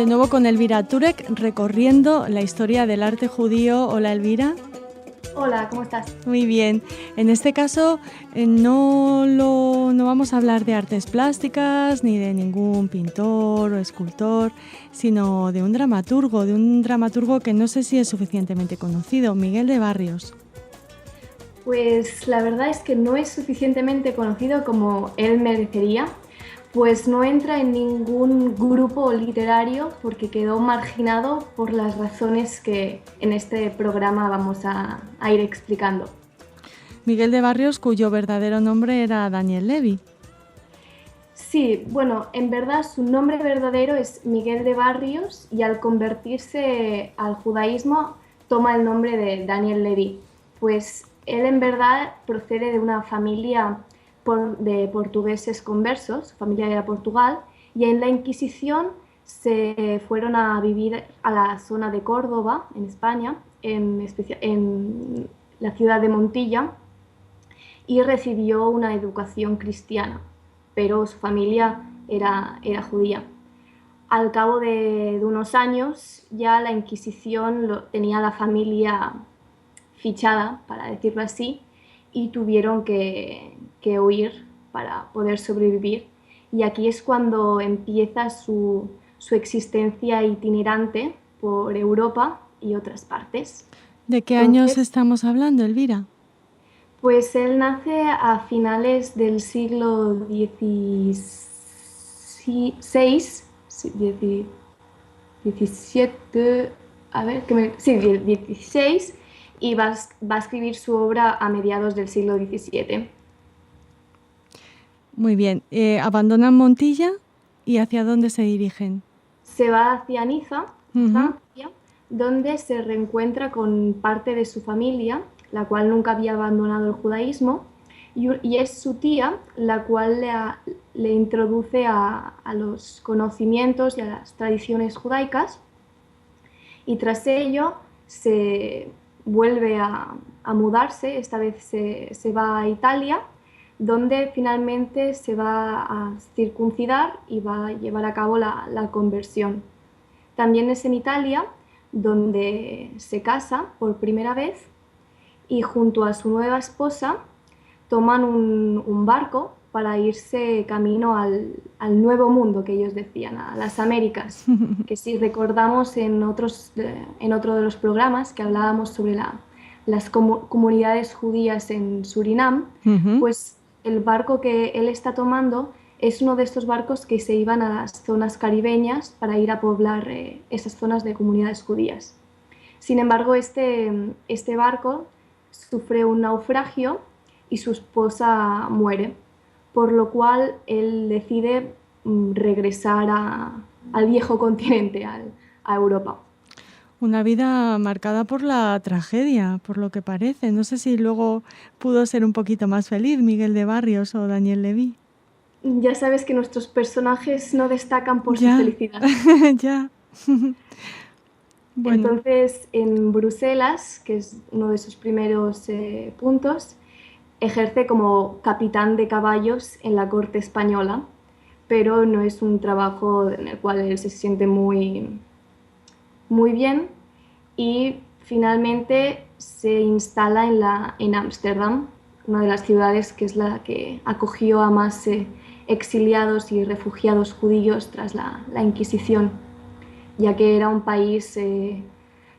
nuevo con Elvira Turek, recorriendo la historia del arte judío. Hola, Elvira. Hola, ¿cómo estás? Muy bien. En este caso no vamos a hablar de artes plásticas ni de ningún pintor o escultor, sino de un dramaturgo que no sé si es suficientemente conocido, Miguel de Barrios. Pues la verdad es que no es suficientemente conocido como él merecería, pues no entra en ningún grupo literario porque quedó marginado por las razones que en este programa vamos a ir explicando. Miguel de Barrios, cuyo verdadero nombre era Daniel Levy. Sí, bueno, en verdad su nombre verdadero es Miguel de Barrios y al convertirse al judaísmo toma el nombre de Daniel Levy, pues él en verdad procede de una familia de portugueses conversos, su familia era Portugal, y en la Inquisición se fueron a vivir a la zona de Córdoba, en España, en la ciudad de Montilla, y recibió una educación cristiana, pero su familia era judía. Al cabo de unos años ya la Inquisición tenía la familia fichada, para decirlo así, y tuvieron que huir para poder sobrevivir. Y aquí es cuando empieza su existencia itinerante por Europa y otras partes. ¿De qué años estamos hablando, Elvira? Pues él nace a finales del siglo XVI, XVII, a ver, sí, XVI, y va a escribir su obra a mediados del siglo XVII. Muy bien. ¿Abandonan Montilla y hacia dónde se dirigen? Se va hacia Niza, Francia, donde se reencuentra con parte de su familia, la cual nunca había abandonado el judaísmo, y es su tía la cual le introduce a los conocimientos y a las tradiciones judaicas, y tras ello se vuelve a mudarse, esta vez se va a Italia, donde finalmente se va a circuncidar y va a llevar a cabo la conversión. También es en Italia donde se casa por primera vez y junto a su nueva esposa toman un barco para irse camino al nuevo mundo que ellos decían, a las Américas, que si recordamos en otro de los programas que hablábamos sobre las comunidades judías en Surinam, pues el barco que él está tomando es uno de estos barcos que se iban a las zonas caribeñas para ir a poblar esas zonas de comunidades judías. Sin embargo, este barco sufre un naufragio y su esposa muere, por lo cual él decide regresar al viejo continente, a Europa. Una vida marcada por la tragedia, por lo que parece. No sé si luego pudo ser un poquito más feliz Miguel de Barrios o Daniel Levy. Ya sabes que nuestros personajes no destacan por su felicidad. Ya. Bueno. Entonces, en Bruselas, que es uno de sus primeros puntos, ejerce como capitán de caballos en la corte española, pero no es un trabajo en el cual él se siente muy bien, y finalmente se instala en Ámsterdam, una de las ciudades que es la que acogió a más exiliados y refugiados judíos tras la Inquisición, ya que era un país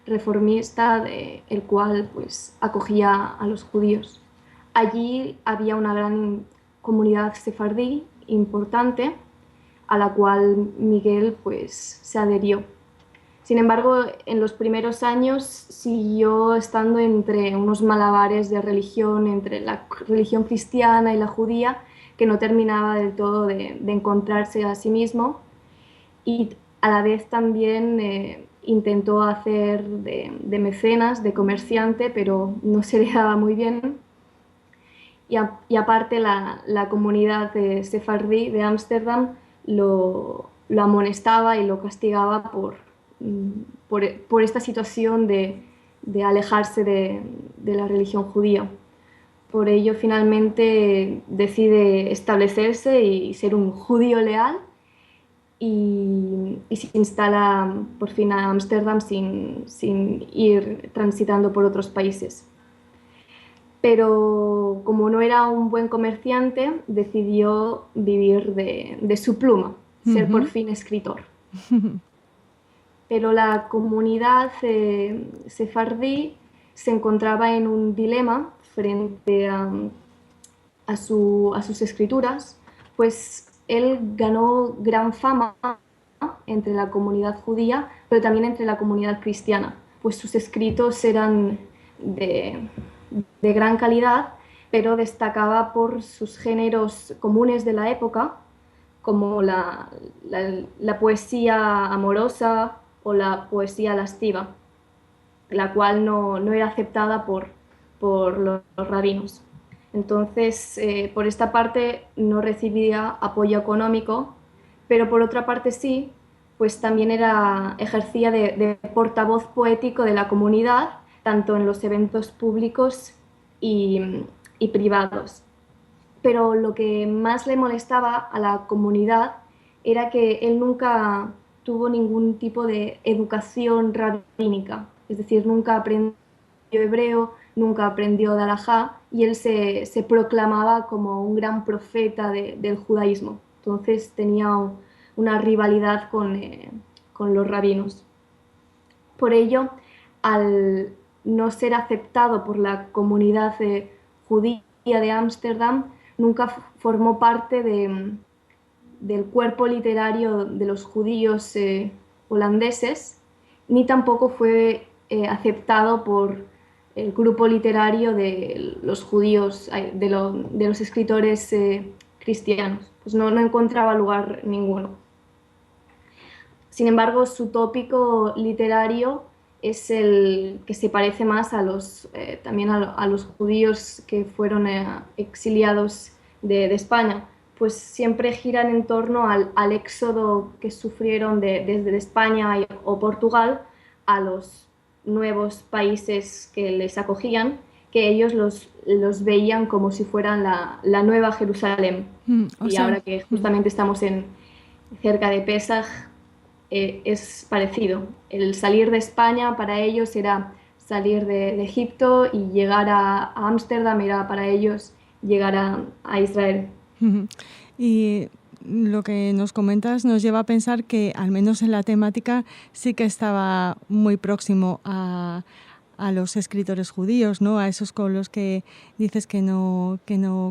reformista el cual pues acogía a los judíos. Allí había una gran comunidad sefardí importante a la cual Miguel pues se adherió. Sin embargo, en los primeros años siguió estando entre unos malabares de religión, entre la religión cristiana y la judía, que no terminaba del todo de encontrarse a sí mismo, y a la vez también intentó hacer de mecenas, de comerciante, pero no se le daba muy bien. Y aparte la comunidad de sefardí de Ámsterdam lo amonestaba y lo castigaba por esta situación de alejarse de la religión judía. Por ello, finalmente decide establecerse y ser un judío leal, y se instala por fin a Ámsterdam sin ir transitando por otros países. Pero como no era un buen comerciante, decidió vivir de su pluma, ser por fin escritor. Pero la comunidad sefardí se encontraba en un dilema frente a sus escrituras, pues él ganó gran fama entre la comunidad judía, pero también entre la comunidad cristiana, pues sus escritos eran de gran calidad, pero destacaba por sus géneros comunes de la época, como la poesía amorosa o la poesía lasciva, la cual no era aceptada por los rabinos. Entonces, por esta parte no recibía apoyo económico, pero por otra parte sí, pues también ejercía de portavoz poético de la comunidad, tanto en los eventos públicos y privados. Pero lo que más le molestaba a la comunidad era que él nunca tuvo ningún tipo de educación rabínica, es decir, nunca aprendió hebreo, nunca aprendió de halajá, y él se proclamaba como un gran profeta del judaísmo. Entonces tenía una rivalidad con los rabinos. Por ello, al no ser aceptado por la comunidad judía de Ámsterdam, nunca formó parte del cuerpo literario de los judíos holandeses, ni tampoco fue aceptado por el grupo literario de los judíos, de los escritores cristianos. Pues no encontraba lugar ninguno. Sin embargo, su tópico literario es el que se parece más también a los judíos que fueron exiliados de España, pues siempre giran en torno al éxodo que sufrieron desde España o Portugal a los nuevos países que les acogían, que ellos los veían como si fueran la nueva Jerusalén. Y ahora que justamente estamos cerca de Pesaj, es parecido. El salir de España para ellos era salir de Egipto, y llegar a Ámsterdam era para ellos llegar a Israel. Y lo que nos comentas nos lleva a pensar que, al menos en la temática, sí que estaba muy próximo a los escritores judíos, ¿no? A esos con los que dices que no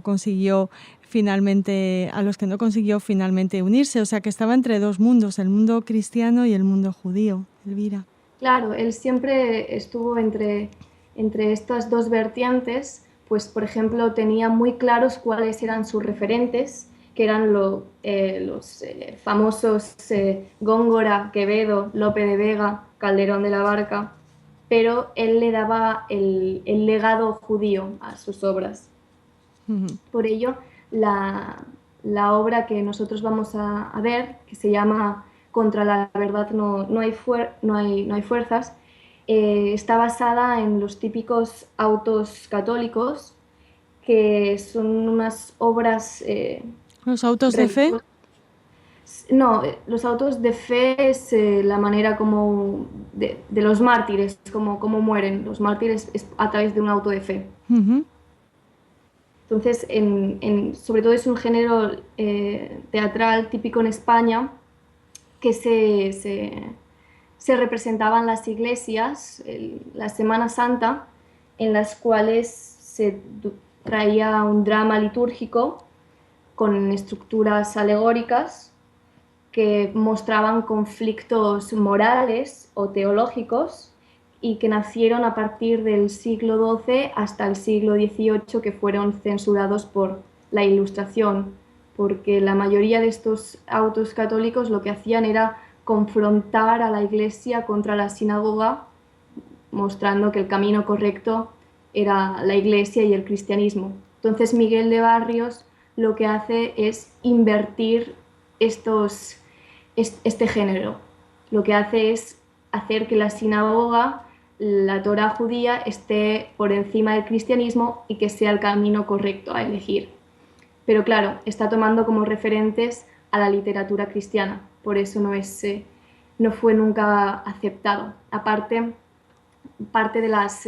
consiguió finalmente, a los que no consiguió finalmente unirse. O sea, que estaba entre dos mundos, el mundo cristiano y el mundo judío. Elvira. Claro, él siempre estuvo entre estas dos vertientes, pues por ejemplo tenía muy claros cuáles eran sus referentes, que eran los famosos Góngora, Quevedo, Lope de Vega, Calderón de la Barca, pero él le daba el legado judío a sus obras. Por ello, la obra que nosotros vamos a ver, que se llama Contra la verdad no hay fuerzas, está basada en los típicos autos católicos, que son unas obras... ¿Los autos de fe? No, los autos de fe es la manera como de los mártires, como mueren. Los mártires es a través de un auto de fe. Entonces, sobre todo es un género teatral típico en España, que se representaba en las iglesias, la Semana Santa, en las cuales se traía un drama litúrgico con estructuras alegóricas que mostraban conflictos morales o teológicos, y que nacieron a partir del siglo XII hasta el siglo XVIII, que fueron censurados por la Ilustración, porque la mayoría de estos autos católicos lo que hacían era confrontar a la Iglesia contra la sinagoga, mostrando que el camino correcto era la Iglesia y el cristianismo. Entonces Miguel de Barrios lo que hace es invertir este género. Lo que hace es hacer que la sinagoga, la Torá judía, esté por encima del cristianismo y que sea el camino correcto a elegir. Pero claro, está tomando como referentes a la literatura cristiana. por eso no fue nunca aceptado. Aparte, parte de las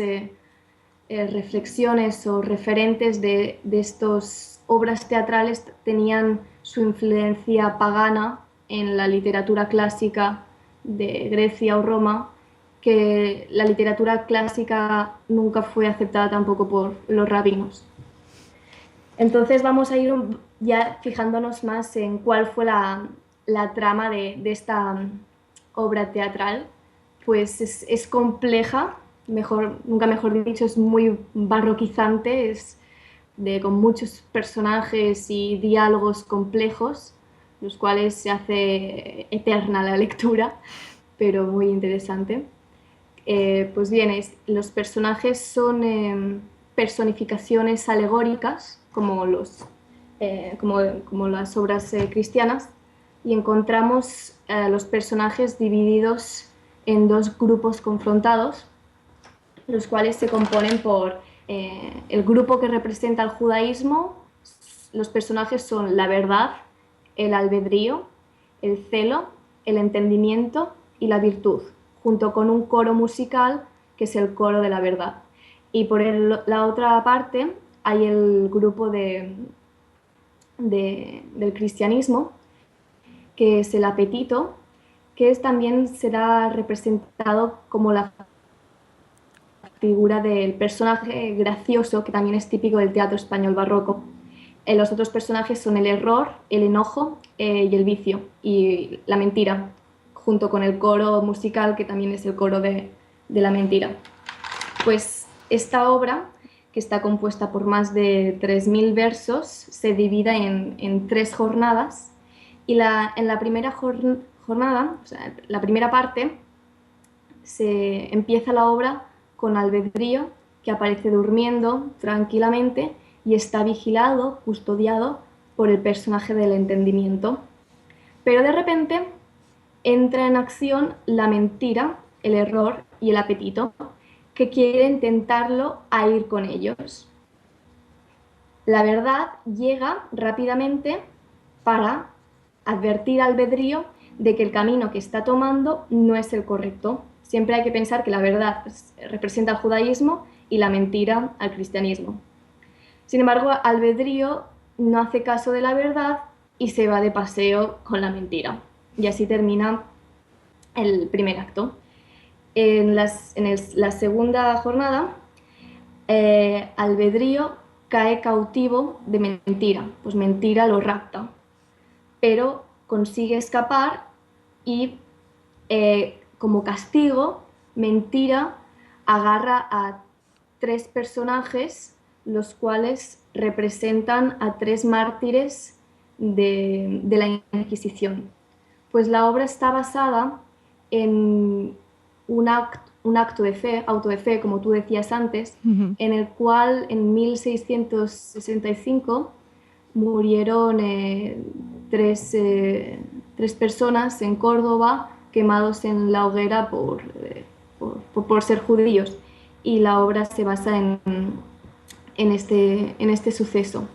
reflexiones o referentes de estas obras teatrales tenían su influencia pagana en la literatura clásica de Grecia o Roma, que la literatura clásica nunca fue aceptada tampoco por los rabinos. Entonces vamos a ir ya fijándonos más en cuál fue la trama de esta obra teatral. Pues es compleja, nunca mejor dicho, es muy barroquizante, con muchos personajes y diálogos complejos, los cuales se hace eterna la lectura, pero muy interesante. Pues bien, los personajes son personificaciones alegóricas, como las obras cristianas, y encontramos los personajes divididos en dos grupos confrontados, los cuales se componen por el grupo que representa el judaísmo. Los personajes son la verdad, el albedrío, el celo, el entendimiento y la virtud, junto con un coro musical que es el coro de la verdad. Y por la otra parte hay el grupo del cristianismo, que es el apetito, que también será representado como la figura del personaje gracioso, que también es típico del teatro español barroco. Los otros personajes son el error, el enojo y el vicio, y la mentira, junto con el coro musical, que también es el coro de la mentira. Pues esta obra, que está compuesta por más de 3.000 versos, se divide en 3 jornadas, y en la primera jornada, o sea, la primera parte, se empieza la obra con albedrío, que aparece durmiendo tranquilamente y está vigilado, custodiado por el personaje del entendimiento. Pero de repente entra en acción la mentira, el error y el apetito, que quieren tentarlo a ir con ellos. La verdad llega rápidamente para advertir al albedrío de que el camino que está tomando no es el correcto. Siempre hay que pensar que la verdad representa al judaísmo y la mentira al cristianismo. Sin embargo, albedrío no hace caso de la verdad y se va de paseo con la mentira. Y así termina el primer acto. En la segunda jornada, albedrío cae cautivo de mentira, pues mentira lo rapta, pero consigue escapar y como castigo, mentira agarra a 3 personajes, los cuales representan a 3 mártires de la Inquisición. Pues la obra está basada en un acto de fe, auto de fe, como tú decías antes, en el cual en 1665 murieron 3 personas en Córdoba quemados en la hoguera por ser judíos, y la obra se basa en este suceso.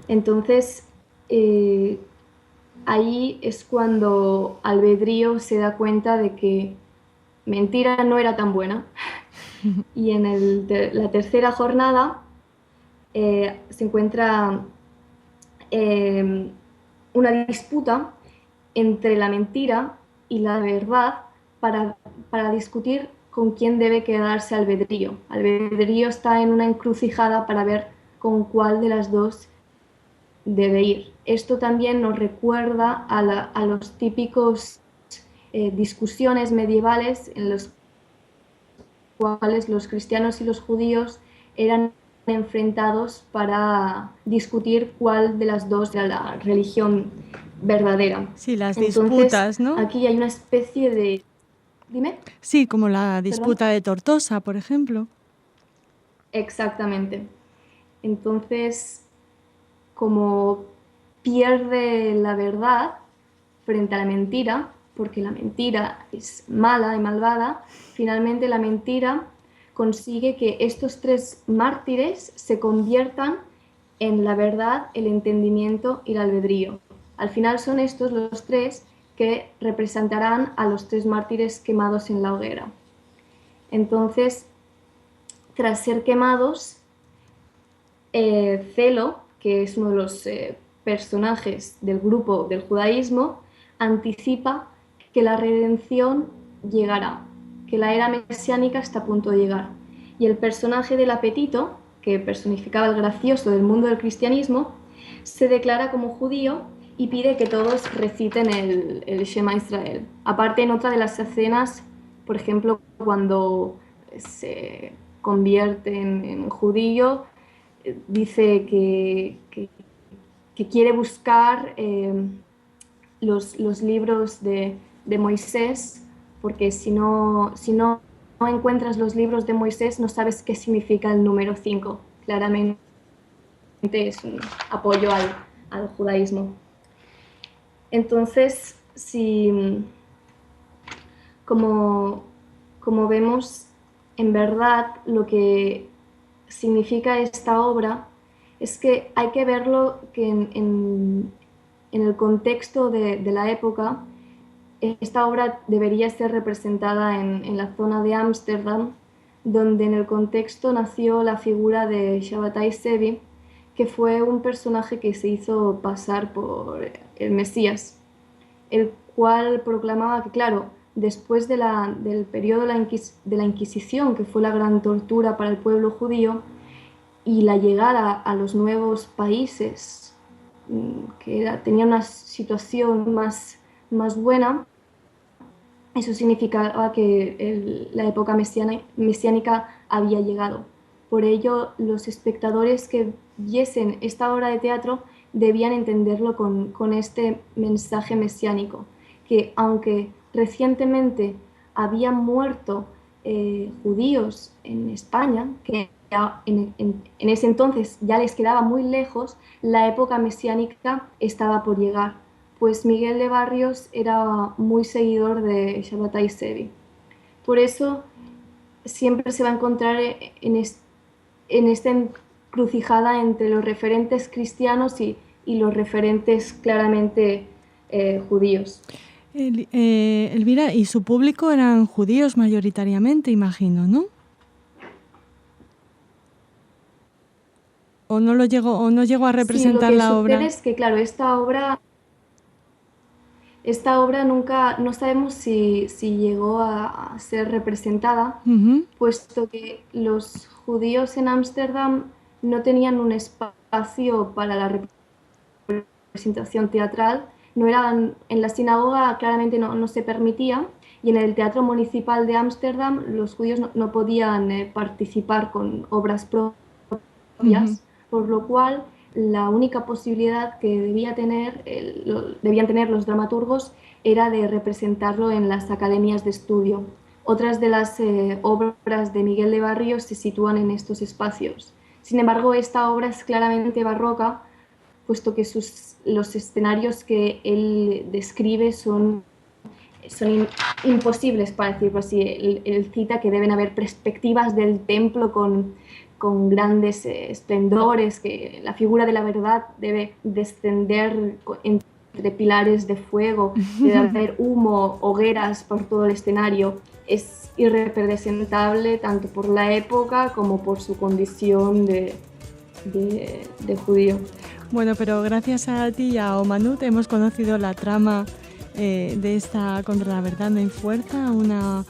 Entonces, ahí es cuando albedrío se da cuenta de que mentira no era tan buena, y en la tercera jornada se encuentra una disputa entre la mentira y la verdad para discutir con quién debe quedarse albedrío. Albedrío está en una encrucijada para ver con cuál de las dos debe ir. Esto también nos recuerda a los típicos discusiones medievales en los cuales los cristianos y los judíos eran enfrentados para discutir cuál de las dos era la religión verdadera. Sí, las disputas, ¿no? Aquí hay una especie de... ¿Dime? Sí, como la disputa de Tortosa, por ejemplo. Exactamente. Entonces, como pierde la verdad frente a la mentira, porque la mentira es mala y malvada, finalmente la mentira consigue que estos 3 mártires se conviertan en la verdad, el entendimiento y el albedrío. Al final son estos los tres que representarán a los tres mártires quemados en la hoguera. Entonces, tras ser quemados, Celo, que es uno de los personajes del grupo del judaísmo, anticipa que la redención llegará, que la era mesiánica está a punto de llegar. Y el personaje del apetito, que personificaba el gracioso del mundo del cristianismo, se declara como judío y pide que todos reciten el Shema Israel. Aparte, en otra de las escenas, por ejemplo, cuando se convierte en judío, dice que quiere buscar los libros de Moisés, porque si no encuentras los libros de Moisés, no sabes qué significa el número 5. Claramente es un apoyo al judaísmo. Entonces, como vemos, en verdad lo que significa esta obra es que hay que verlo que en el contexto de la época. Esta obra debería ser representada en la zona de Ámsterdam, donde en el contexto nació la figura de Shabbatai Zevi, que fue un personaje que se hizo pasar por el Mesías, el cual proclamaba que, claro, después del periodo de la Inquisición, que fue la gran tortura para el pueblo judío, y la llegada a los nuevos países, que tenía una situación más buena, eso significaba que la época mesiánica había llegado. Por ello, los espectadores que viesen esta obra de teatro debían entenderlo con este mensaje mesiánico, que aunque recientemente habían muerto judíos en España, que en ese entonces ya les quedaba muy lejos, la época mesiánica estaba por llegar, pues Miguel de Barrios era muy seguidor de Shabbatai Zevi. Por eso siempre se va a encontrar en esta encrucijada entre los referentes cristianos y los referentes claramente judíos. Elvira, y su público eran judíos mayoritariamente, imagino, ¿no? ¿O no llegó a representar la obra? Sí, lo que sucede es que, claro, esta obra nunca, no sabemos si llegó a ser representada, puesto que los judíos en Ámsterdam no tenían un espacio para la representación teatral, en la sinagoga claramente no se permitía, y en el Teatro Municipal de Ámsterdam los judíos no podían participar con obras propias, por lo cual la única posibilidad que debían tener los dramaturgos era de representarlo en las academias de estudio. Otras de las obras de Miguel de Barrios se sitúan en estos espacios. Sin embargo, esta obra es claramente barroca, puesto que los escenarios que él describe son imposibles, para decirlo así. Él cita que deben haber perspectivas del templo con grandes esplendores, que la figura de la verdad debe descender entre pilares de fuego, debe haber humo, hogueras por todo el escenario. Es irrepresentable tanto por la época como por su condición de judío. Bueno, pero gracias a ti y a Omanut hemos conocido la trama de esta Contra la verdad no hay fuerza, una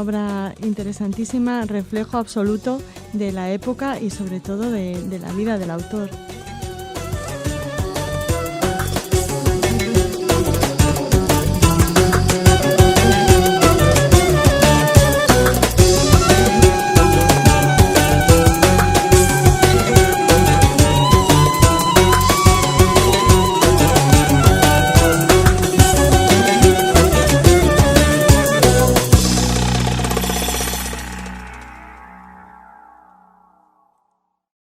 obra interesantísima, reflejo absoluto de la época y sobre todo de la vida del autor.